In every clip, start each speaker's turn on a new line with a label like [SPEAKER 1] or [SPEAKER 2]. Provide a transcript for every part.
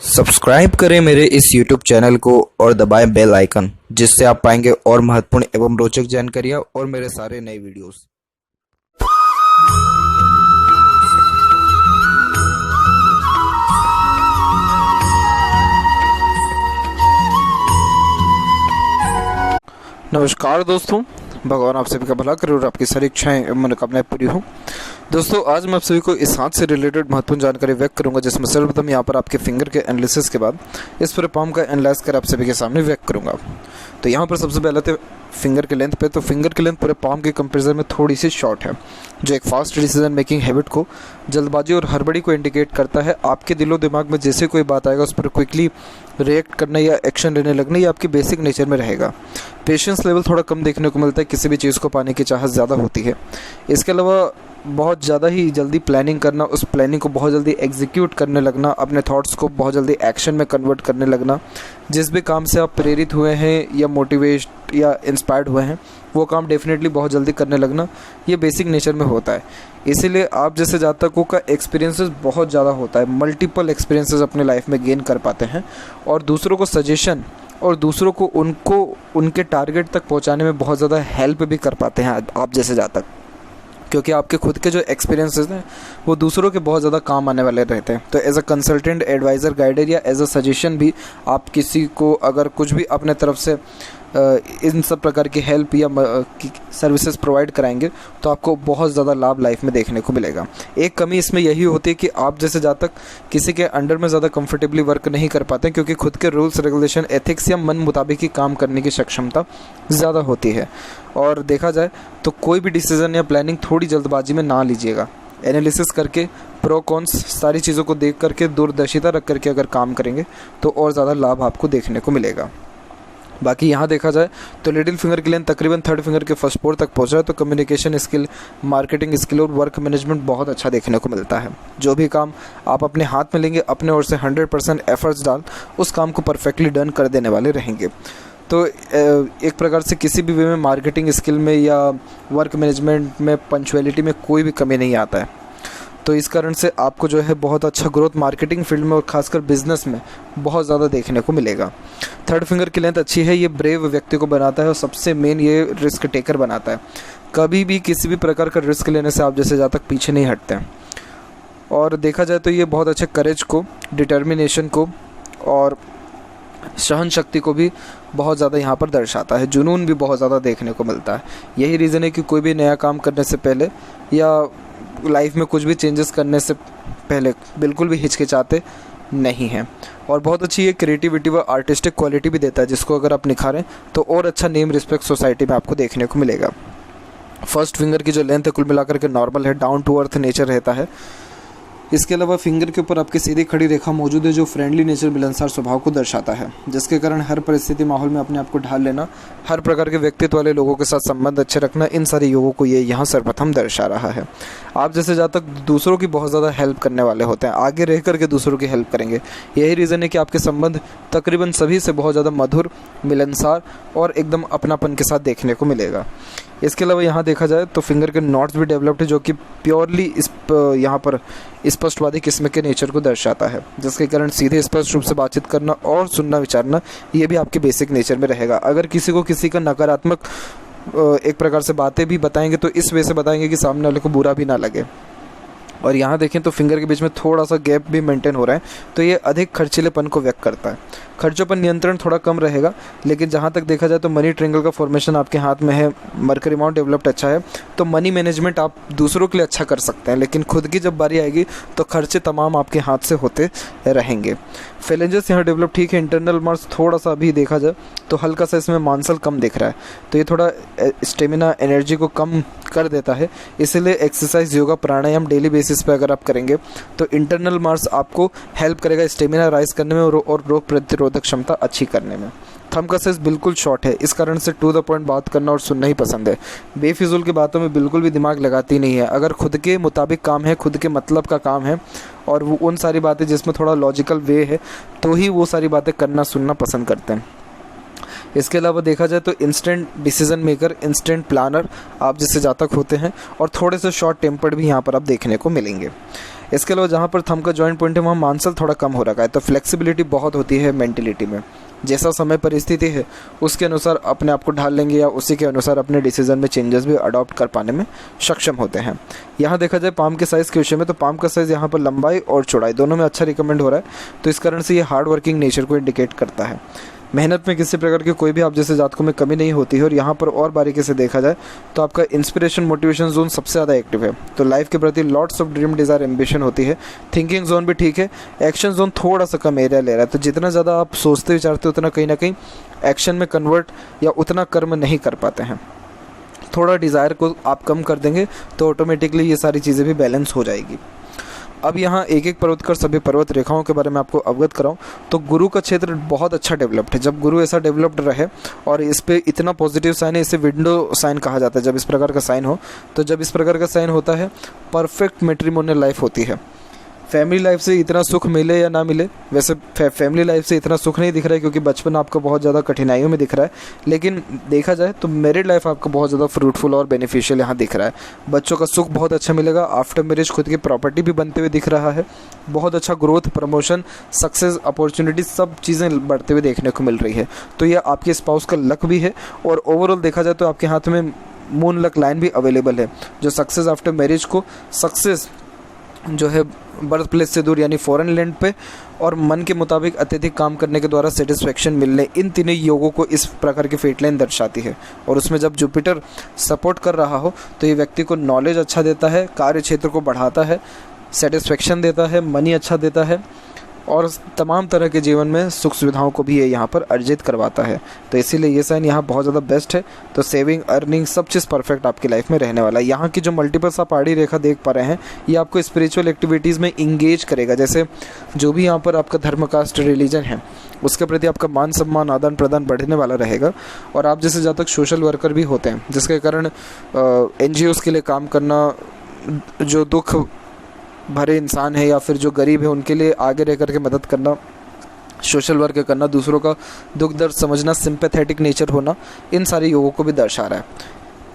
[SPEAKER 1] Subscribe करें मेरे इस YouTube चैनल को और दबाएं बेल आइकन, जिससे आप पाएंगे और महत्वपूर्ण एवं रोचक जानकारियाँ और मेरे सारे नए वीडियोस।
[SPEAKER 2] नमस्कार दोस्तों, भगवान आप सभी का भला करे और आपकी सारी इच्छाएं एवं मनोकामनाएं पूरी हो। दोस्तों, आज मैं आप सभी को इस हाथ से रिलेटेड महत्वपूर्ण जानकारी व्यक्त करूंगा, जिसमें सर्वप्रथम यहाँ पर आपके फिंगर के एनालिसिस के बाद इस पूरे पाम का एनालाइज कर आप सभी के सामने व्यक्त करूंगा। तो यहाँ पर सबसे पहले तो फिंगर के लेंथ पे, तो फिंगर की लेंथ पूरे पाम के कंपेरिजन में थोड़ी सी शॉर्ट है, जो एक फास्ट डिसीजन मेकिंग हैबिट को, जल्दबाजी और हड़बड़ी को इंडिकेट करता है। आपके दिलो दिमाग में जैसे कोई बात आएगा उस पर क्विकली रिएक्ट करना या एक्शन लेने लगना, ये आपकी बेसिक नेचर में रहेगा। पेशेंस लेवल थोड़ा कम देखने को मिलता है, किसी भी चीज़ को पाने की चाहत ज़्यादा होती है। इसके अलावा बहुत ज़्यादा ही जल्दी प्लानिंग करना, उस प्लानिंग को बहुत जल्दी एग्जीक्यूट करने लगना, अपने थॉट्स को बहुत जल्दी एक्शन में कन्वर्ट करने लगना, जिस भी काम से आप प्रेरित हुए हैं या मोटिवेट या इंस्पायर्ड हुए हैं वो काम डेफिनेटली बहुत जल्दी करने लगना, ये बेसिक नेचर में होता है। इसीलिए आप जैसे जातकों का एक्सपीरियंसेस बहुत ज़्यादा होता है, मल्टीपल एक्सपीरियंसेस अपने लाइफ में गेन कर पाते हैं और दूसरों को सजेशन और दूसरों को उनके टारगेट तक पहुंचाने में बहुत ज़्यादा हेल्प भी कर पाते हैं आप जैसे जातक, क्योंकि आपके खुद के जो एक्सपीरियंसेस हैं वो दूसरों के बहुत ज़्यादा काम आने वाले रहते हैं। तो as a consultant, adviser, guider या एज अ सजेशन भी आप किसी को अगर कुछ भी अपने तरफ से इन सब प्रकार की हेल्प या सर्विसेज प्रोवाइड कराएंगे तो आपको बहुत ज़्यादा लाभ लाइफ में देखने को मिलेगा। एक कमी इसमें यही होती है कि आप जैसे जातक किसी के अंडर में ज़्यादा कंफर्टेबली वर्क नहीं कर पाते, क्योंकि खुद के रूल्स रेगुलेशन, एथिक्स या मन मुताबिक ही काम करने की सक्षमता ज़्यादा होती है। और देखा जाए तो कोई भी डिसीज़न या प्लानिंग थोड़ी जल्दबाजी में ना लीजिएगा। एनालिसिस करके, प्रो कॉन्स सारी चीज़ों को देख करके, दूरदर्शिता रख करके अगर काम करेंगे तो और ज़्यादा लाभ आपको देखने को मिलेगा। बाकी यहाँ देखा जाए तो लिटिल फिंगर की लेंथ तकरीबन थर्ड फिंगर के फर्स्ट पोर तक पहुँच रहा है, तो कम्युनिकेशन स्किल, मार्केटिंग स्किल और वर्क मैनेजमेंट बहुत अच्छा देखने को मिलता है। जो भी काम आप अपने हाथ में लेंगे, अपने ओर से 100% एफर्ट्स डाल उस काम को परफेक्टली डन कर देने वाले रहेंगे। तो एक प्रकार से किसी भी वे में मार्केटिंग स्किल में या वर्क मैनेजमेंट में, पंक्चुअलिटी में कोई भी कमी नहीं आता है। तो इस कारण से आपको जो है बहुत अच्छा ग्रोथ मार्केटिंग फील्ड में और खासकर बिजनेस में बहुत ज़्यादा देखने को मिलेगा। थर्ड फिंगर की लेंथ अच्छी है, ये ब्रेव व्यक्ति को बनाता है और सबसे मेन ये रिस्क टेकर बनाता है। कभी भी किसी भी प्रकार का रिस्क लेने से आप जैसे ज़्यादा पीछे नहीं हटते हैं। और देखा जाए तो ये बहुत अच्छे करेज को, डिटर्मिनेशन को और सहन शक्ति को भी बहुत ज़्यादा यहाँ पर दर्शाता है। जुनून भी बहुत ज़्यादा देखने को मिलता है। यही रीज़न है कि कोई भी नया काम करने से पहले या लाइफ में कुछ भी चेंजेस करने से पहले बिल्कुल भी हिचकिचाते नहीं हैं। और बहुत अच्छी ये क्रिएटिविटी व आर्टिस्टिक क्वालिटी भी देता है, जिसको अगर आप निखारें तो और अच्छा नेम रिस्पेक्ट सोसाइटी में आपको देखने को मिलेगा। फर्स्ट फिंगर की जो लेंथ है कुल मिलाकर के नॉर्मल है, डाउन टू अर्थ नेचर रहता है। इसके अलावा फिंगर के ऊपर आपकी सीधी खड़ी रेखा मौजूद है, जो फ्रेंडली नेचर, मिलनसार स्वभाव को दर्शाता है, जिसके कारण हर परिस्थिति माहौल में अपने आप को ढाल लेना, हर प्रकार के व्यक्तित्व वाले लोगों के साथ संबंध अच्छे रखना, इन सारे योगों को ये यहाँ सर्वप्रथम दर्शा रहा है। आप जैसे जातक दूसरों की बहुत ज़्यादा हेल्प करने वाले होते हैं, आगे रह करके दूसरों की हेल्प करेंगे। यही रीज़न है कि आपके संबंध तकरीबन सभी से बहुत ज़्यादा मधुर, मिलनसार और एकदम अपनापन के साथ देखने को मिलेगा। इसके अलावा यहाँ देखा जाए तो फिंगर के नॉट्स भी डेवलप्ड है, जो कि प्योरली यहाँ पर स्पष्टवादी किस्म के नेचर को दर्शाता है, जिसके कारण सीधे स्पष्ट रूप से बातचीत करना और सुनना विचारना ये भी आपके बेसिक नेचर में रहेगा। अगर किसी को किसी का नकारात्मक एक प्रकार से बातें भी बताएंगे तो इस वजह से बताएंगे कि सामने वाले को बुरा भी ना लगे। और यहाँ देखें तो फिंगर के बीच में थोड़ा सा गैप भी मेंटेन हो रहा है, तो ये अधिक खर्चीलेपन को व्यक्त करता है। खर्चों पर नियंत्रण थोड़ा कम रहेगा, लेकिन जहाँ तक देखा जाए तो मनी ट्रायंगल का फॉर्मेशन आपके हाथ में है, मरकरी अमाउंट डेवलप्ड अच्छा है, तो मनी मैनेजमेंट आप दूसरों के लिए अच्छा कर सकते हैं, लेकिन खुद की जब बारी आएगी तो खर्चे तमाम आपके हाथ से होते रहेंगे। फेलेंजेस यहाँ डेवलप ठीक है। इंटरनल मार्स थोड़ा सा अभी देखा जाए तो हल्का सा इसमें मांसल कम दिख रहा है, तो ये थोड़ा स्टेमिना, एनर्जी को कम कर देता है। इसीलिए एक्सरसाइज, योगा, प्राणायाम डेली बेसिस पे अगर आप करेंगे तो इंटरनल मार्स आपको हेल्प करेगा स्टेमिना राइज करने में और रोग प्रतिरोधक क्षमता अच्छी करने में। थंब का साइज बिल्कुल शॉर्ट है, इस कारण से टू द पॉइंट बात करना और सुनना ही पसंद है। बेफिजूल की बातों में बिल्कुल भी दिमाग लगाती नहीं है। अगर खुद के मुताबिक काम है, खुद के मतलब का काम है और वो उन सारी बातें जिसमें थोड़ा लॉजिकल वे है, तो ही वो सारी बातें करना सुनना पसंद करते हैं। इसके अलावा देखा जाए तो instant decision maker, instant planner आप जैसे जातक होते हैं और थोड़े से शॉर्ट टेम्पर्ड भी यहाँ पर आप देखने को मिलेंगे। इसके अलावा जहाँ पर थंब का जॉइंट पॉइंट है वहाँ मांसल थोड़ा कम हो रखा है, तो फ्लेक्सिबिलिटी बहुत होती है मेंटलिटी में। जैसा समय परिस्थिति है उसके अनुसार अपने आप को ढाल लेंगे या उसी के अनुसार अपने डिसीजन में चेंजेस भी अडॉप्ट कर पाने में सक्षम होते हैं। यहाँ देखा जाए पाम के साइज़ के विषय में, तो पाम का साइज़ यहाँ पर लंबाई और चौड़ाई दोनों में अच्छा रिकमेंड हो रहा है, तो इस कारण से ये हार्ड वर्किंग नेचर को इंडिकेट करता है। मेहनत में किसी प्रकार की कोई भी आप जैसे जातकों में कमी नहीं होती है। और यहाँ पर और बारीकी से देखा जाए तो आपका इंस्पिरेशन मोटिवेशन जोन सबसे ज़्यादा एक्टिव है, तो लाइफ के प्रति lots of dream desire ambition होती है। थिंकिंग जोन भी ठीक है, एक्शन जोन थोड़ा सा कम एरिया ले रहा है, तो जितना ज़्यादा आप सोचते विचारते उतना कहीं ना कहीं एक्शन में कन्वर्ट या उतना कर्म नहीं कर पाते हैं। थोड़ा डिज़ायर को आप कम कर देंगे तो ऑटोमेटिकली ये सारी चीज़ें भी बैलेंस हो जाएगी। अब यहाँ एक एक पर्वत कर सभी पर्वत रेखाओं के बारे में आपको अवगत कराऊँ तो गुरु का क्षेत्र बहुत अच्छा डेवलप्ड है। जब गुरु ऐसा डेवलप्ड रहे और इस पे इतना पॉजिटिव साइन है, इसे विंडो साइन कहा जाता है जब इस प्रकार का साइन हो, तो जब इस प्रकार का साइन होता है परफेक्ट मैट्रिमोनियल लाइफ होती है। फैमिली लाइफ से इतना सुख मिले या ना मिले, वैसे फैमिली लाइफ से इतना सुख नहीं दिख रहा है क्योंकि बचपन आपका बहुत ज़्यादा कठिनाइयों में दिख रहा है, लेकिन देखा जाए तो मैरिड लाइफ आपका बहुत ज़्यादा फ्रूटफुल और बेनिफिशियल यहाँ दिख रहा है। बच्चों का सुख बहुत अच्छा मिलेगा, आफ्टर मैरिज खुद की प्रॉपर्टी भी बनते हुए दिख रहा है, बहुत अच्छा ग्रोथ, प्रमोशन, सक्सेस, अपॉर्चुनिटी सब चीज़ें बढ़ते हुए देखने को मिल रही है। तो यह आपके स्पाउस का लक भी है और ओवरऑल देखा जाए तो आपके हाथ में मून लक लाइन भी अवेलेबल है, जो सक्सेस आफ्टर मैरिज को सक्सेस जो है बर्थ प्लेस से दूर यानी फॉरेन लैंड पे और मन के मुताबिक अत्यधिक काम करने के द्वारा सेटिस्फेक्शन मिलने, इन तीनों योगों को इस प्रकार की फेट लाइन दर्शाती है। और उसमें जब जुपिटर सपोर्ट कर रहा हो तो ये व्यक्ति को नॉलेज अच्छा देता है, कार्य क्षेत्र को बढ़ाता है, सेटिस्फेक्शन देता है, मनी अच्छा देता है और तमाम तरह के जीवन में सुख सुविधाओं को भी ये यहाँ पर अर्जित करवाता है। तो इसीलिए ये साइन यहाँ बहुत ज़्यादा बेस्ट है। तो सेविंग, अर्निंग सब चीज़ परफेक्ट आपकी लाइफ में रहने वाला है। यहाँ की जो मल्टीपल्स आप आड़ी रेखा देख पा रहे हैं ये आपको स्पिरिचुअल एक्टिविटीज़ में इंगेज करेगा। जैसे जो भी यहाँ पर आपका धर्म, कास्ट, रिलीजन है उसके प्रति आपका मान सम्मान, आदान प्रदान बढ़ने वाला रहेगा। और आप जैसे जहाँ तक सोशल वर्कर भी होते हैं जिसके कारण NGOs के लिए काम करना, जो दुख भरे इंसान है या फिर जो गरीब है उनके लिए आगे रह करके मदद करना, सोशल वर्क करना, दूसरों का दुख दर्द समझना, सिंपैथेटिक नेचर होना, इन सारे योगों को भी दर्शा रहा है।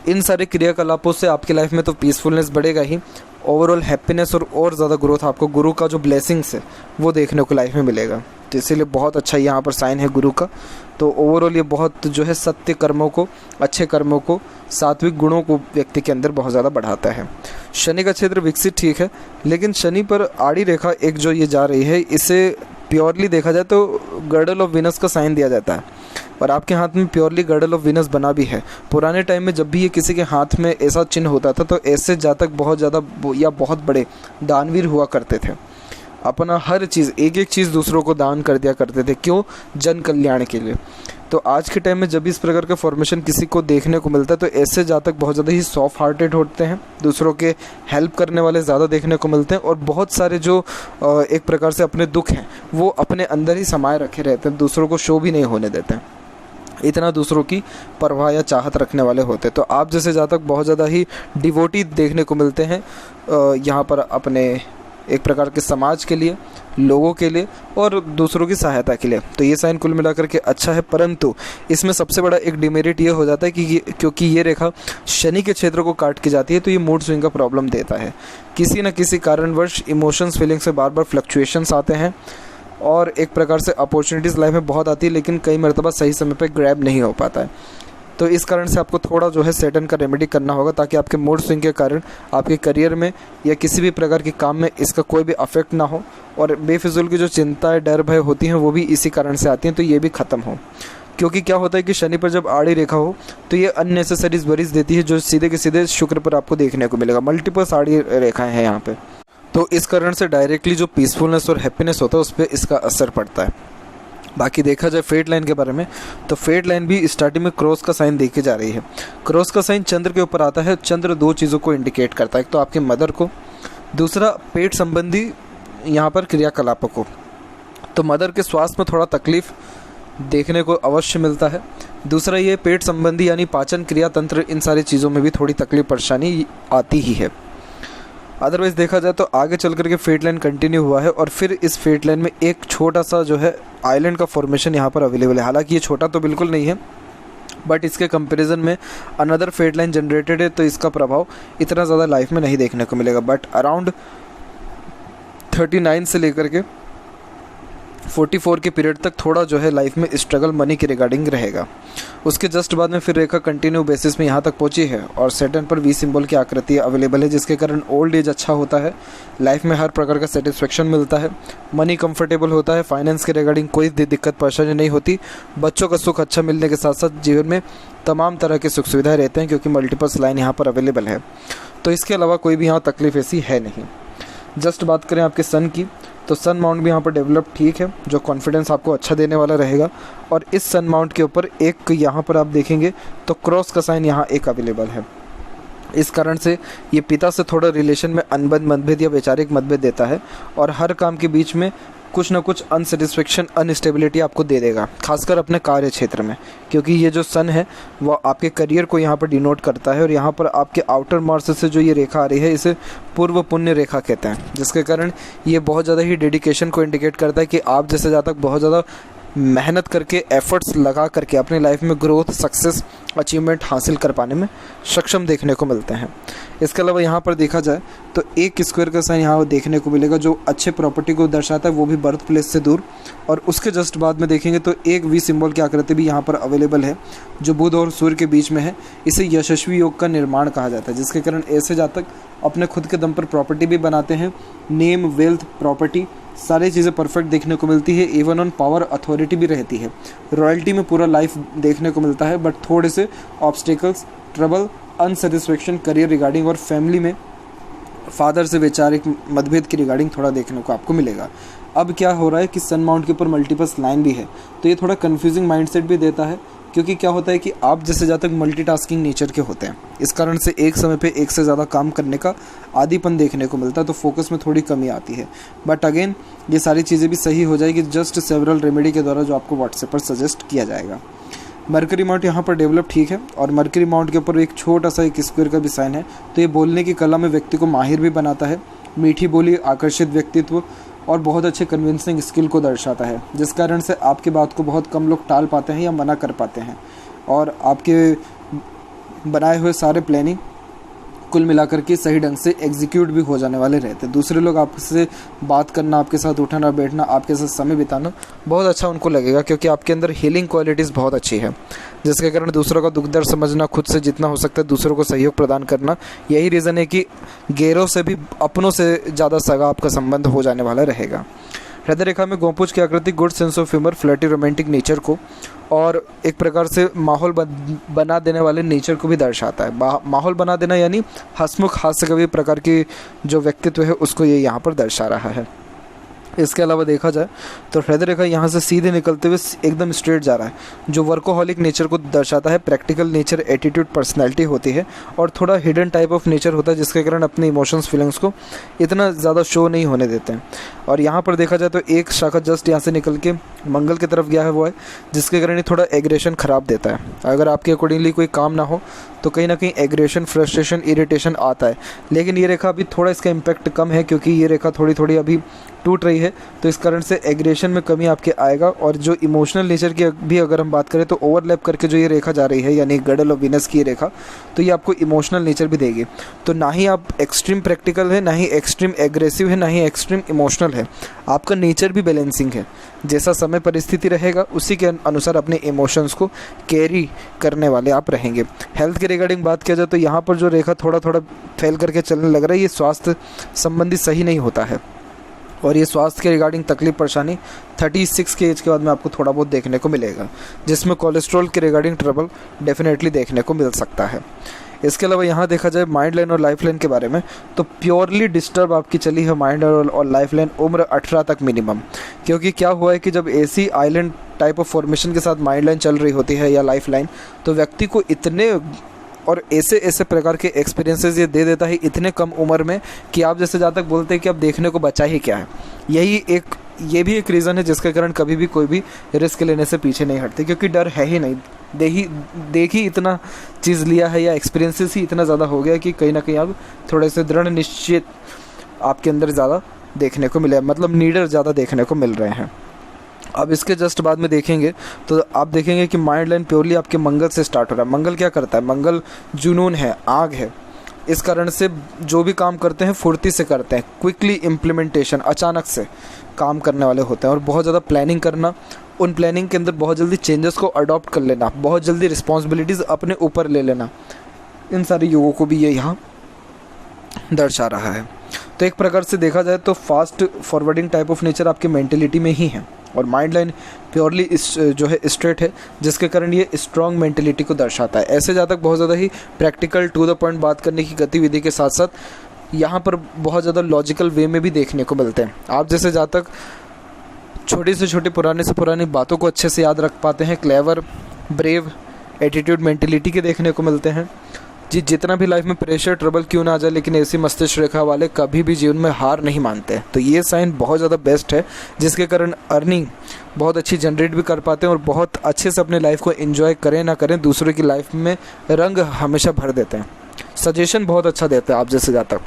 [SPEAKER 2] इन सारे क्रियाकलापों से आपकी लाइफ में तो पीसफुलनेस बढ़ेगा ही, ओवरऑल हैप्पीनेस और ज़्यादा ग्रोथ आपको गुरु का जो ब्लेसिंग्स है वो देखने को लाइफ में मिलेगा। तो इसीलिए बहुत अच्छा यहाँ पर साइन है गुरु का। तो ओवरऑल ये बहुत जो है सत्य कर्मों को, अच्छे कर्मों को, सात्विक गुणों को व्यक्ति के अंदर बहुत ज़्यादा बढ़ाता है। शनि का क्षेत्र विकसित ठीक है, लेकिन शनि पर आड़ी रेखा एक जो ये जा रही है इसे प्योरली देखा जाए तो गर्डल ऑफ वीनस का साइन दिया जाता है और आपके हाथ में प्योरली गर्डल ऑफ वीनस बना भी है। पुराने टाइम में जब भी ये किसी के हाथ में ऐसा चिन्ह होता था तो ऐसे जातक बहुत ज़्यादा या बहुत बड़े दानवीर हुआ करते थे। अपना हर चीज़, एक एक चीज़ दूसरों को दान कर दिया करते थे। क्यों? जन कल्याण के लिए। तो आज के टाइम में जब इस प्रकार का फॉर्मेशन किसी को देखने को मिलता है तो ऐसे जातक बहुत ज़्यादा ही सॉफ्ट हार्टेड होते हैं, दूसरों के हेल्प करने वाले ज़्यादा देखने को मिलते हैं और बहुत सारे जो एक प्रकार से अपने दुख हैं वो अपने अंदर ही समाये रखे रहते हैं, दूसरों को शो भी नहीं होने देते हैं, इतना दूसरों की परवाह या चाहत रखने वाले होते। तो आप जैसे जातक बहुत ज़्यादा ही डिवोटी देखने को मिलते हैं यहाँ पर अपने एक प्रकार के समाज के लिए, लोगों के लिए और दूसरों की सहायता के लिए। तो ये साइन कुल मिलाकर के अच्छा है, परंतु इसमें सबसे बड़ा एक डिमेरिट ये हो जाता है कि क्योंकि ये रेखा शनि के क्षेत्र को काट के जाती है तो ये मूड स्विंग का प्रॉब्लम देता है। किसी न किसी कारणवश इमोशंस, फीलिंग्स से बार बार फ्लक्चुएशंस आते हैं और एक प्रकार से अपॉर्चुनिटीज़ लाइफ में बहुत आती है लेकिन कई मरतबा सही समय पर ग्रैब नहीं हो पाता है। तो इस कारण से आपको थोड़ा जो है सेटन का रेमेडी करना होगा ताकि आपके मूड स्विंग के कारण आपके करियर में या किसी भी प्रकार के काम में इसका कोई भी अफेक्ट ना हो और बेफिजूल की जो चिंताएं, डर, भय होती हैं वो भी इसी कारण से आती हैं, तो ये भी ख़त्म हो। क्योंकि क्या होता है कि शनि पर जब आड़ी रेखा हो तो ये अननेसेसरीज वरीज देती है जो सीधे के सीधे शुक्र पर आपको देखने को मिलेगा। मल्टीपल आड़ी रेखाएँ हैं यहाँ पर, तो इस कारण से डायरेक्टली जो पीसफुलनेस और हैप्पीनेस होता है उस पर इसका असर पड़ता है। बाकी देखा जाए फेट लाइन के बारे में तो फेट लाइन भी स्टार्टिंग में क्रॉस का साइन देके जा रही है। क्रॉस का साइन चंद्र के ऊपर आता है। चंद्र दो चीज़ों को इंडिकेट करता है, एक तो आपके मदर को, दूसरा पेट संबंधी यहाँ पर क्रियाकलापों को। तो मदर के स्वास्थ्य में थोड़ा तकलीफ देखने को अवश्य मिलता है। दूसरा ये पेट संबंधी यानी पाचन क्रिया तंत्र, इन सारी चीज़ों में भी थोड़ी तकलीफ परेशानी आती ही है। अदरवाइज़ देखा जाए तो आगे चल कर के फेट लाइन कंटिन्यू हुआ है और फिर इस फेट लाइन में एक छोटा सा जो है आइलैंड का फॉर्मेशन यहाँ पर अवेलेबल है। हालांकि ये छोटा तो बिल्कुल नहीं है बट इसके कंपैरिजन में अनदर फेट लाइन जनरेटेड है तो इसका प्रभाव इतना ज़्यादा लाइफ में नहीं देखने को मिलेगा। बट अराउंड 39 से लेकर के 44 के पीरियड तक थोड़ा जो है लाइफ में स्ट्रगल मनी के रिगार्डिंग रहेगा। उसके जस्ट बाद में फिर रेखा कंटिन्यू बेसिस में यहाँ तक पहुँची है और सैटर्न पर वी सिंबल की आकृति अवेलेबल है, जिसके कारण ओल्ड एज अच्छा होता है, लाइफ में हर प्रकार का सेटिस्फेक्शन मिलता है, मनी कंफर्टेबल होता है, फाइनेंस के रिगार्डिंग कोई दिक्कत परेशानी नहीं होती, बच्चों का सुख अच्छा मिलने के साथ साथ जीवन में तमाम तरह की सुख सुविधाएँ रहते हैं क्योंकि मल्टीपल्स लाइन यहाँ पर अवेलेबल है। तो इसके अलावा कोई भी यहाँ तकलीफ ऐसी है नहीं। जस्ट बात करें आपके सन की, तो सन माउंट भी यहाँ पर डेवलप ठीक है, जो कॉन्फिडेंस आपको अच्छा देने वाला रहेगा। और इस सन माउंट के ऊपर एक यहाँ पर आप देखेंगे तो क्रॉस का साइन यहाँ एक अवेलेबल है। इस कारण से ये पिता से थोड़ा रिलेशन में अनबन मतभेद या वैचारिक मतभेद देता है और हर काम के बीच में कुछ ना कुछ अनसेटिस्फेक्शन अनस्टेबिलिटी आपको दे देगा, खासकर अपने कार्य क्षेत्र में, क्योंकि ये जो सन है वो आपके करियर को यहाँ पर डिनोट करता है। और यहाँ पर आपके आउटर मार्स से जो ये रेखा आ रही है इसे पूर्व पुण्य रेखा कहते हैं, जिसके कारण ये बहुत ज़्यादा ही डेडिकेशन को इंडिकेट करता है कि आप जैसे ज़्यादा बहुत ज़्यादा मेहनत करके एफर्ट्स लगा करके अपनी लाइफ में ग्रोथ सक्सेस अचीवमेंट हासिल कर पाने में सक्षम देखने को मिलते हैं। इसके अलावा यहाँ पर देखा जाए तो एक स्क्वायर का साइन यहाँ देखने को मिलेगा जो अच्छे प्रॉपर्टी को दर्शाता है, वो भी बर्थ प्लेस से दूर। और उसके जस्ट बाद में देखेंगे तो एक वी सिंबल की आकृति भी यहाँ पर अवेलेबल है जो बुध और सूर्य के बीच में है। इसे यशस्वी योग का निर्माण कहा जाता है, जिसके कारण ऐसे जातक अपने खुद के दम पर प्रॉपर्टी भी बनाते हैं, नेम वेल्थ प्रॉपर्टी सारी चीज़ें परफेक्ट देखने को मिलती है, इवन ऑन पावर अथॉरिटी भी रहती है, रॉयल्टी में पूरा लाइफ देखने को मिलता है। बट थोड़े से obstacles trouble unsatisfaction career regarding और फैमिली में फादर से वैचारिक मतभेद की रिगार्डिंग थोड़ा देखने को आपको मिलेगा। अब क्या हो रहा है कि सन माउंट के ऊपर मल्टीपल्स लाइन भी है, तो ये थोड़ा कन्फ्यूजिंग माइंडसेट भी देता है, क्योंकि क्या होता है कि आप जैसे जातक मल्टीटास्किंग नेचर के होते हैं, इस कारण से एक समय पे एक से ज़्यादा काम करने का आदीपन देखने को मिलता है, तो फोकस में थोड़ी कमी आती है। बट अगेन ये सारी चीज़ें भी सही हो जाएगी जस्ट सेवरल रेमेडी के द्वारा जो आपको व्हाट्सएप पर सजेस्ट किया जाएगा। मरकरी माउंट यहाँ पर डेवलप ठीक है और मरकरी माउंट के ऊपर एक छोटा सा एक स्क्वायर का भी साइन है, तो ये बोलने की कला में व्यक्ति को माहिर भी बनाता है, मीठी बोली, आकर्षित व्यक्तित्व और बहुत अच्छे कन्विंसिंग स्किल को दर्शाता है, जिस कारण से आपकी बात को बहुत कम लोग टाल पाते हैं या मना कर पाते हैं और आपके बनाए हुए सारे प्लानिंग कुल मिलाकर के सही ढंग से एग्जीक्यूट भी हो जाने वाले रहते हैं। दूसरे लोग आपसे बात करना, आपके साथ उठना बैठना, आपके साथ समय बिताना बहुत अच्छा उनको लगेगा, क्योंकि आपके अंदर हीलिंग क्वालिटीज़ बहुत अच्छी है, जिसके कारण दूसरों का दुख दर्द समझना, खुद से जितना हो सकता है दूसरों को सहयोग प्रदान करना, यही रीज़न है कि गैरों से भी अपनों से ज़्यादा सगा आपका संबंध हो जाने वाला रहेगा। हृदय रेखा में गोपुज की आकृति good sense of humour, flirty romantic nature को और एक प्रकार से माहौल बना देने वाले नेचर को भी दर्शाता है। माहौल बना देना यानी हंसमुख हास्य कवि प्रकार की जो व्यक्तित्व है उसको ये यहाँ पर दर्शा रहा है। इसके अलावा देखा जाए तो हृदय रेखा यहाँ से सीधे निकलते हुए एकदम स्ट्रेट जा रहा है, जो वर्कोहॉलिक नेचर को दर्शाता है। प्रैक्टिकल नेचर, एटीट्यूड, पर्सनैलिटी होती है और थोड़ा हिडन टाइप ऑफ नेचर होता है, जिसके कारण अपने इमोशंस फीलिंग्स को इतना ज़्यादा शो नहीं होने देते हैं। और यहाँ पर देखा जाए तो एक शाखा जस्ट यहाँ से निकल के मंगल की तरफ गया है वो है, जिसके कारण ये थोड़ा एग्रेशन ख़राब देता है। अगर आपके अकॉर्डिंगली कोई काम ना हो तो कहीं ना कहीं एग्रेशन, फ्रस्ट्रेशन, इरिटेशन आता है, लेकिन ये रेखा अभी थोड़ा इसका इम्पैक्ट कम है क्योंकि ये रेखा थोड़ी थोड़ी अभी टूट रही है, तो इस कारण से एग्रेशन में कमी आपके आएगा। और जो इमोशनल नेचर की भी अगर हम बात करें तो ओवरलैप करके जो ये रेखा जा रही है यानी गडल और वीनस की ये रेखा, तो ये आपको इमोशनल नेचर भी देगी। तो ना ही आप एक्सट्रीम प्रैक्टिकल है, ना ही एक्सट्रीम एग्रेसिव है, ना ही एक्सट्रीम इमोशनल है, आपका नेचर भी बैलेंसिंग है। जैसा समय परिस्थिति रहेगा उसी के अनुसार अपने इमोशंस को कैरी करने वाले आप रहेंगे। हेल्थ के रिगार्डिंग बात किया जाए तो यहाँ पर जो रेखा थोड़ा थोड़ा फैल करके चलने लग रहा है, ये स्वास्थ्य संबंधी सही नहीं होता है और ये स्वास्थ्य के रिगार्डिंग तकलीफ परेशानी 36 के एज के बाद में आपको थोड़ा बहुत देखने को मिलेगा, जिसमें कोलेस्ट्रॉल के रिगार्डिंग ट्रबल डेफिनेटली देखने को मिल सकता है। इसके अलावा यहाँ देखा जाए माइंड लाइन और लाइफ लाइन के बारे में, तो प्योरली डिस्टर्ब आपकी चली है माइंड और लाइफ लाइन उम्र 18 तक मिनिमम, क्योंकि क्या हुआ है कि जब ऐसी आइलैंड टाइप ऑफ फॉर्मेशन के साथ माइंड लाइन चल रही होती है या लाइफ लाइन, तो व्यक्ति को इतने और ऐसे ऐसे प्रकार के एक्सपीरियंसेस ये दे देता है इतने कम उम्र में कि आप जैसे जहाँ तक बोलते हैं कि अब देखने को बचा ही क्या है। ये भी एक रीज़न है जिसके कारण कभी भी कोई भी रिस्क लेने से पीछे नहीं हटते, क्योंकि डर है ही नहीं। देख ही इतना चीज़ लिया है या एक्सपीरियंसेस ही इतना ज़्यादा हो गया कि कहीं ना कहीं अब थोड़े से दृढ़ निश्चित आपके अंदर ज़्यादा देखने को मिले, मतलब नीडर ज़्यादा देखने को मिल रहे हैं। अब इसके जस्ट बाद में देखेंगे तो आप देखेंगे कि माइंड लाइन प्योरली आपके मंगल से स्टार्ट हो रहा है। मंगल क्या करता है? मंगल जुनून है, आग है, इस कारण से जो भी काम करते हैं फुर्ती से करते हैं, क्विकली इम्प्लीमेंटेशन, अचानक से काम करने वाले होते हैं। और बहुत ज़्यादा प्लानिंग करना, उन प्लानिंग के अंदर बहुत जल्दी चेंजेस को अडॉप्ट कर लेना, बहुत जल्दी रिस्पॉन्सिबिलिटीज़ अपने ऊपर ले लेना, इन सारे योगों को भी ये यहाँ दर्शा रहा है। तो एक प्रकार से देखा जाए तो fast forwarding type of nature आपकी मेंटेलिटी में ही है, और माइंड लाइन प्योरली जो है स्ट्रेट है, जिसके कारण ये स्ट्रॉन्ग मेंटेलिटी को दर्शाता है। ऐसे जातक बहुत ज़्यादा ही प्रैक्टिकल टू द पॉइंट बात करने की गतिविधि के साथ साथ यहाँ पर बहुत ज़्यादा लॉजिकल वे में भी देखने को मिलते हैं। आप जैसे जातक छोटी से छोटी, पुराने से पुरानी बातों को अच्छे से याद रख पाते हैं, क्लेवर, ब्रेव, एटीट्यूड, मेंटेलिटी के देखने को मिलते हैं। जी, जितना भी लाइफ में प्रेशर, ट्रबल क्यों ना आ जाए, लेकिन ऐसी मस्तिष्क रेखा वाले कभी भी जीवन में हार नहीं मानते। तो ये साइन बहुत ज़्यादा बेस्ट है, जिसके कारण अर्निंग बहुत अच्छी जनरेट भी कर पाते हैं और बहुत अच्छे से अपने लाइफ को एंजॉय करें ना करें, दूसरों की लाइफ में रंग हमेशा भर देते हैं। सजेशन बहुत अच्छा देते हैं आप जैसे जातक।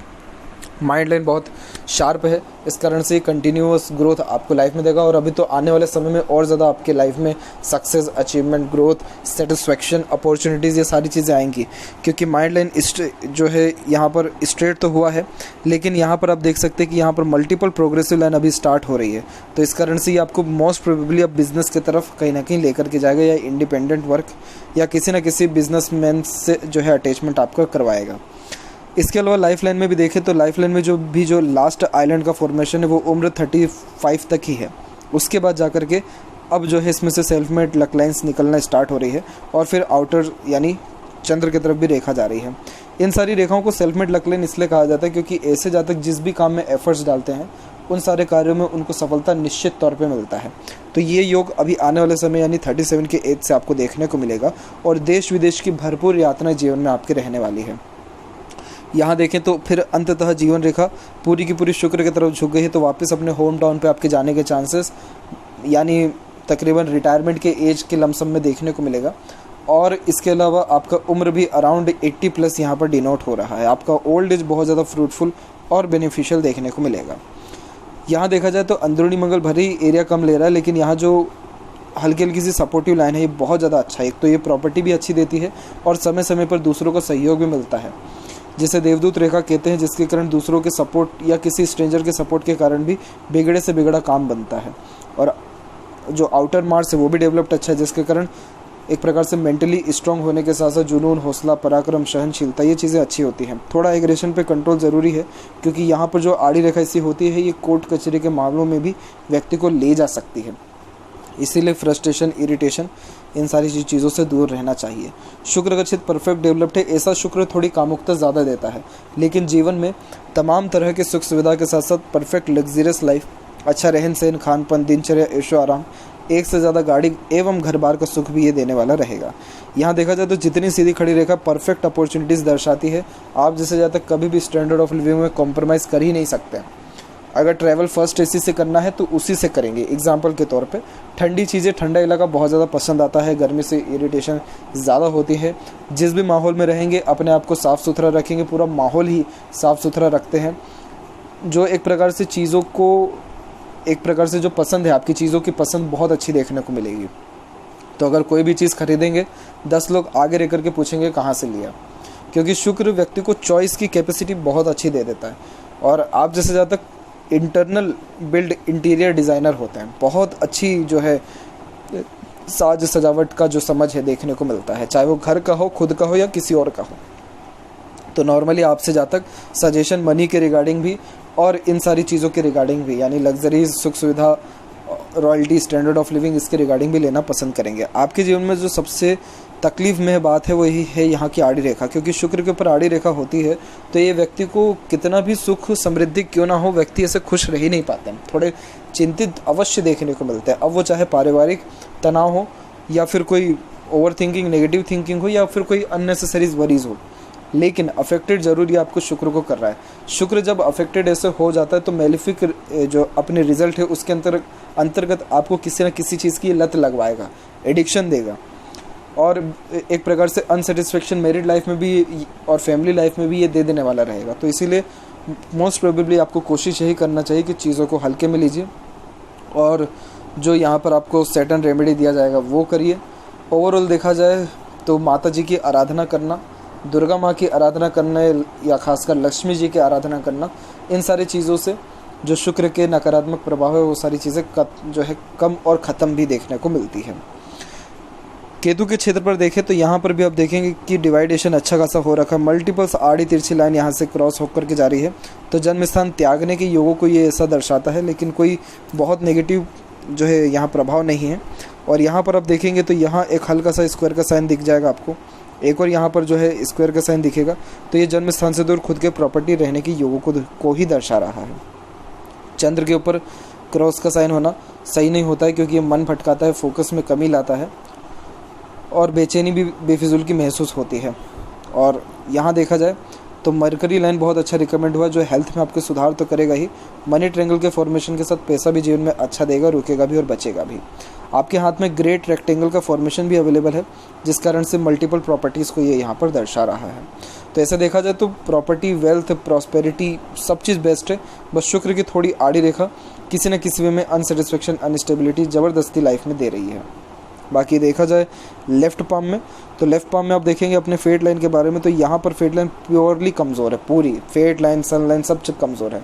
[SPEAKER 2] माइंड लाइन बहुत शार्प है, इस कारण से कंटिन्यूअस ग्रोथ आपको लाइफ में देगा। और अभी तो आने वाले समय में और ज़्यादा आपके लाइफ में success, achievement, growth, satisfaction, opportunities, ये सारी चीज़ें आएंगी, क्योंकि माइंड लाइन जो है यहाँ पर स्ट्रेट तो हुआ है, लेकिन यहाँ पर आप देख सकते हैं कि यहाँ पर मल्टीपल प्रोग्रेसिव लाइन अभी स्टार्ट हो रही है। तो इस कारण से ये आपको मोस्ट प्रोबेबली अब बिजनेस की तरफ कहीं ना कहीं लेकर के जाएगा, या इंडिपेंडेंट वर्क, या किसी न किसी बिजनेसमैन से जो है अटैचमेंट आपका करवाएगा। इसके अलावा लाइफ लाइन में भी देखें तो लाइफ लाइन में जो लास्ट आइलैंड का फॉर्मेशन है वो उम्र 35 तक ही है। उसके बाद जाकर के अब जो है इसमें से सेल्फ मेड लक लाइन्स निकलना स्टार्ट हो रही है, और फिर आउटर यानी चंद्र की तरफ भी रेखा जा रही है। इन सारी रेखाओं को सेल्फ मेड लक लाइन इसलिए कहा जाता है क्योंकि ऐसे जातक जिस भी काम में एफर्ट्स डालते हैं उन सारे कार्यों में उनको सफलता निश्चित तौर पे मिलता है। तो ये योग अभी आने वाले समय यानी 37 के एज से आपको देखने को मिलेगा, और देश विदेश की भरपूर यात्राएं जीवन में आपके रहने वाली है। यहाँ देखें तो फिर अंततः जीवन रेखा पूरी की पूरी शुक्र की तरफ झुक गई है, तो वापस अपने होम टाउन पे आपके जाने के चांसेस यानी तकरीबन रिटायरमेंट के एज के लमसम में देखने को मिलेगा। और इसके अलावा आपका उम्र भी अराउंड 80 प्लस यहाँ पर डिनोट हो रहा है। आपका ओल्ड एज बहुत ज़्यादा फ्रूटफुल और बेनिफिशियल देखने को मिलेगा। यहाँ देखा जाए तो अंदरूनी मंगल भरी एरिया कम ले रहा है, लेकिन यहाँ जो हल्की हल्की सी सपोर्टिव लाइन है ये बहुत ज़्यादा अच्छा है। एक तो ये प्रॉपर्टी भी अच्छी देती है और समय समय पर दूसरों को सहयोग भी मिलता है, जिसे देवदूत रेखा कहते हैं, जिसके कारण दूसरों के सपोर्ट या किसी स्ट्रेंजर के सपोर्ट के कारण भी बिगड़े से बिगड़ा काम बनता है। और जो आउटर मार्स है वो भी डेवलप्ड अच्छा है, जिसके कारण एक प्रकार से मेंटली स्ट्रांग होने के साथ साथ जुनून, हौसला, पराक्रम, सहनशीलता, ये चीज़ें अच्छी होती हैं। थोड़ा एग्रेशन पे कंट्रोल ज़रूरी है, क्योंकि यहाँ पर जो आड़ी रेखा ऐसी होती है ये कोर्ट कचहरी के मामलों में भी व्यक्ति को ले जा सकती है। इसीलिए फ्रस्ट्रेशन, इरिटेशन, इन सारी चीज़ों से दूर रहना चाहिए। शुक्र गच्छित परफेक्ट डेवलप्ड है। ऐसा शुक्र थोड़ी कामुकता ज़्यादा देता है, लेकिन जीवन में तमाम तरह के सुख सुविधा के साथ साथ परफेक्ट लग्जरियस लाइफ, अच्छा रहन सहन, खान पान, दिनचर्या, ऐशो आराम, एक से ज़्यादा गाड़ी एवं घर बार का सुख भी ये देने वाला रहेगा। यहाँ देखा जाए तो जितनी सीधी खड़ी रेखा परफेक्ट अपॉर्चुनिटीज़ दर्शाती है, आप जैसे ज़्यादा कभी भी स्टैंडर्ड ऑफ लिविंग में कॉम्प्रोमाइज़ कर ही नहीं सकते। अगर ट्रैवल फर्स्ट एसी से करना है तो उसी से करेंगे। एग्जाम्पल के तौर पे ठंडी चीज़ें, ठंडा इलाका बहुत ज़्यादा पसंद आता है, गर्मी से इरिटेशन ज़्यादा होती है। जिस भी माहौल में रहेंगे अपने आप को साफ़ सुथरा रखेंगे, पूरा माहौल ही साफ़ सुथरा रखते हैं, जो एक प्रकार से चीज़ों को एक प्रकार से जो पसंद है, आपकी चीज़ों की पसंद बहुत अच्छी देखने को मिलेगी। तो अगर कोई भी चीज़ खरीदेंगे 10 लोग आगे रह करके पूछेंगे कहाँ से लिया, क्योंकि शुक्र व्यक्ति को चॉइस की कैपेसिटी बहुत अच्छी दे देता है। और आप जैसे ज़्यादा तक इंटरनल बिल्ड इंटीरियर डिज़ाइनर होते हैं, बहुत अच्छी जो है साज सजावट का जो समझ है देखने को मिलता है, चाहे वो घर का हो, खुद का हो या किसी और का हो। तो नॉर्मली आपसे जहाँ तक सजेशन मनी के रिगार्डिंग भी और इन सारी चीज़ों के रिगार्डिंग भी, यानी लग्जरी, सुख सुविधा, रॉयल्टी, स्टैंडर्ड ऑफ लिविंग, इसके रिगार्डिंग भी लेना पसंद करेंगे। आपके जीवन में जो सबसे तकलीफ में बात है वो यही है यहाँ की आड़ी रेखा, क्योंकि शुक्र के ऊपर आड़ी रेखा होती है तो ये व्यक्ति को कितना भी सुख समृद्धि क्यों ना हो, व्यक्ति ऐसे खुश रह ही नहीं पाते हैं, थोड़े चिंतित अवश्य देखने को मिलते हैं। अब वो चाहे पारिवारिक तनाव हो या फिर कोई ओवर थिंकिंग, नेगेटिव थिंकिंग हो या फिर कोई अननेसेसरी वरीज हो, लेकिन अफेक्टेड जरूर ये आपको शुक्र को कर रहा है। शुक्र जब अफेक्टेड ऐसे हो जाता है तो मेलिफिक जो अपने रिजल्ट है उसके अंतर्गत आपको किसी न किसी चीज़ की लत लगवाएगा, एडिक्शन देगा, और एक प्रकार से अनसेटिस्फेक्शन मैरिड लाइफ में भी और फैमिली लाइफ में भी ये दे देने वाला रहेगा। तो इसीलिए मोस्ट प्रोबेबली आपको कोशिश यही करना चाहिए कि चीज़ों को हल्के में लीजिए, और जो यहाँ पर आपको सेटन रेमेडी दिया जाएगा वो करिए। ओवरऑल देखा जाए तो माता जी की आराधना करना, दुर्गा माँ की आराधना करना या खासकर लक्ष्मी जी की आराधना करना, इन सारी चीज़ों से जो शुक्र के नकारात्मक प्रभाव है वो सारी चीज़ें जो है कम और ख़त्म भी देखने को मिलती है। केतु के क्षेत्र पर देखें तो यहाँ पर भी आप देखेंगे कि डिवाइडेशन अच्छा खासा हो रखा है। मल्टीपल्स आड़ी तिरछी लाइन यहाँ से क्रॉस होकर के जा रही है, तो जन्म स्थान त्यागने के योगों को ये ऐसा दर्शाता है, लेकिन कोई बहुत नेगेटिव जो है यहाँ प्रभाव नहीं है। और यहाँ पर आप देखेंगे तो यहाँ एक हल्का सा स्क्वायर का साइन दिख जाएगा आपको, एक और यहाँ पर जो है स्क्वायर का साइन दिखेगा, तो ये जन्म स्थान से दूर खुद के प्रॉपर्टी रहने के योगों को ही दर्शा रहा है। चंद्र के ऊपर क्रॉस का साइन होना सही नहीं होता है, क्योंकि ये मन भटकाता है, फोकस में कमी लाता है और बेचैनी भी बेफिजूल की महसूस होती है। और यहाँ देखा जाए तो मरकरी लाइन बहुत अच्छा रिकमेंड हुआ, जो हेल्थ में आपके सुधार तो करेगा ही, मनी ट्रायंगल के फॉर्मेशन के साथ पैसा भी जीवन में अच्छा देगा, रुकेगा भी और बचेगा भी। आपके हाथ में ग्रेट रेक्टेंगल का फॉर्मेशन भी अवेलेबल है, जिस कारण से मल्टीपल प्रॉपर्टीज़ को ये यहाँ पर दर्शा रहा है। तो ऐसा देखा जाए तो प्रॉपर्टी, वेल्थ, प्रॉस्पेरिटी सब चीज़ बेस्ट है, बस शुक्र की थोड़ी आड़ी रेखा किसी न किसी वे में अनसेटिस्फेक्शन, अनस्टेबिलिटी ज़बरदस्ती लाइफ में दे रही है। बाकी देखा जाए लेफ़्ट पाम में, तो लेफ़्ट पाम में आप देखेंगे अपने फेट लाइन के बारे में, तो यहाँ पर फेट लाइन प्योरली कमज़ोर है, पूरी फेट लाइन, सन लाइन सब चीज़ कमज़ोर है।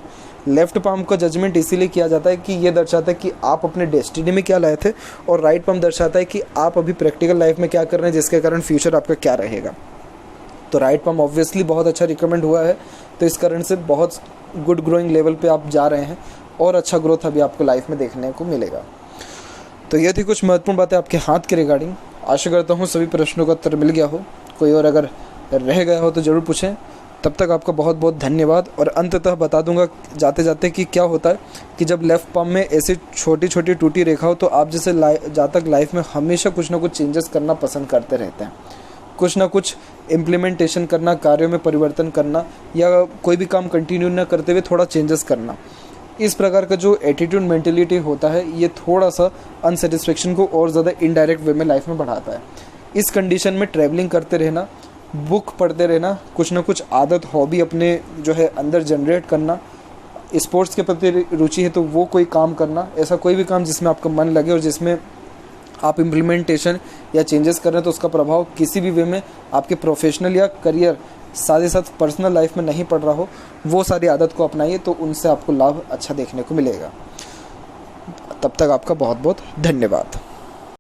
[SPEAKER 2] लेफ़्ट पाम का जजमेंट इसीलिए किया जाता है कि ये दर्शाता है कि आप अपने डेस्टिनी में क्या लाए थे, और राइट पाम दर्शाता है कि आप अभी प्रैक्टिकल लाइफ में क्या कर रहे हैं, जिसके कारण फ्यूचर आपका क्या रहेगा। तो राइट पाम ऑब्वियसली बहुत अच्छा रिकमेंड हुआ है, तो इस कारण से बहुत गुड ग्रोइंग लेवल पे आप जा रहे हैं और अच्छा ग्रोथ अभी आपको लाइफ में देखने को मिलेगा। तो ये थी कुछ महत्वपूर्ण बातें आपके हाथ के रिगार्डिंग। आशा करता हूँ सभी प्रश्नों का उत्तर मिल गया हो, कोई और अगर रह गया हो तो ज़रूर पूछें। तब तक आपका बहुत बहुत धन्यवाद। और अंततः बता दूंगा जाते जाते कि क्या होता है कि जब लेफ़्ट पाम में ऐसी छोटी छोटी टूटी रेखा हो, तो आप जैसे जातक लाइफ में हमेशा कुछ ना कुछ चेंजेस करना पसंद करते रहते हैं, कुछ ना कुछ इम्प्लीमेंटेशन करना, कार्यों में परिवर्तन करना, या कोई भी काम कंटिन्यू न करते हुए थोड़ा चेंजेस करना। इस प्रकार का जो एटीट्यूड, मेंटेलिटी होता है, ये थोड़ा सा अनसेटिस्फेक्शन को और ज़्यादा इनडायरेक्ट वे में लाइफ में बढ़ाता है। इस कंडीशन में ट्रैवलिंग करते रहना, बुक पढ़ते रहना, कुछ ना कुछ आदत, हॉबी अपने जो है अंदर जनरेट करना, स्पोर्ट्स के प्रति रुचि है तो वो कोई काम करना, ऐसा कोई भी काम जिसमें आपका मन लगे और जिसमें आप इम्प्लीमेंटेशन या चेंजेस कर रहे हैं, तो उसका प्रभाव किसी भी वे में आपके प्रोफेशनल या करियर, साथ ही साथ पर्सनल लाइफ में नहीं पड़ रहा हो, वो सारी आदत को अपनाइए, तो उनसे आपको लाभ अच्छा देखने को मिलेगा। तब तक आपका बहुत बहुत धन्यवाद।